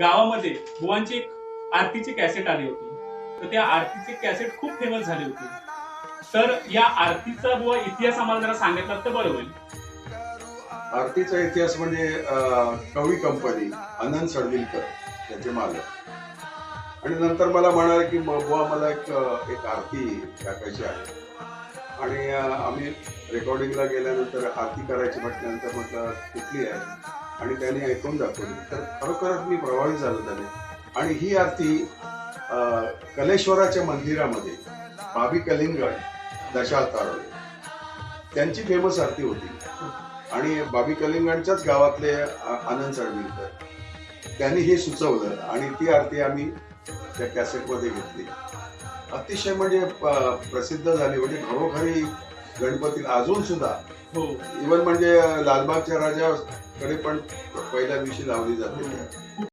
गावामध्ये बुवांची एक आरतीची कॅसेट आली होती. तर त्या आरतीची कॅसेट खूप फेमस झाली होती. तर या आरतीचा बुवा इतिहास आम्हाला जरा सांगितलं तर बरं होईल. आरतीचा इतिहास म्हणजे कवी कंपनी आनंद सडविलकर त्याचे मालक. आणि नंतर मला म्हणाले की बुवा मला एक आरती टाकायची आहे. आणि आम्ही रेकॉर्डिंगला गेल्यानंतर आरती करायची म्हटल्यानंतर म्हटलं कुठली आहे, आणि त्यांनी ऐकून दाखवली. तर खरोखरच मी प्रभावित झालो त्याने. आणि ही आरती कलेश्वराच्या मंदिरामध्ये भाभी कलिंगड दशावतारले त्यांची फेमस आरती होती. आणि भाभी कलिंगडच्याच गावातले आनंद सडविलकर त्यांनी हे सुचवलं आणि ती आरती आम्ही त्या कॅसेटमध्ये घेतली. अतिशय म्हणजे प्रसिद्ध झाली. म्हणजे घरोघरी गणपती अजून सुद्धा हो. इव्हन म्हणजे लालबागच्या राजाकडे पण पहिल्या दिवशी लावली जाते.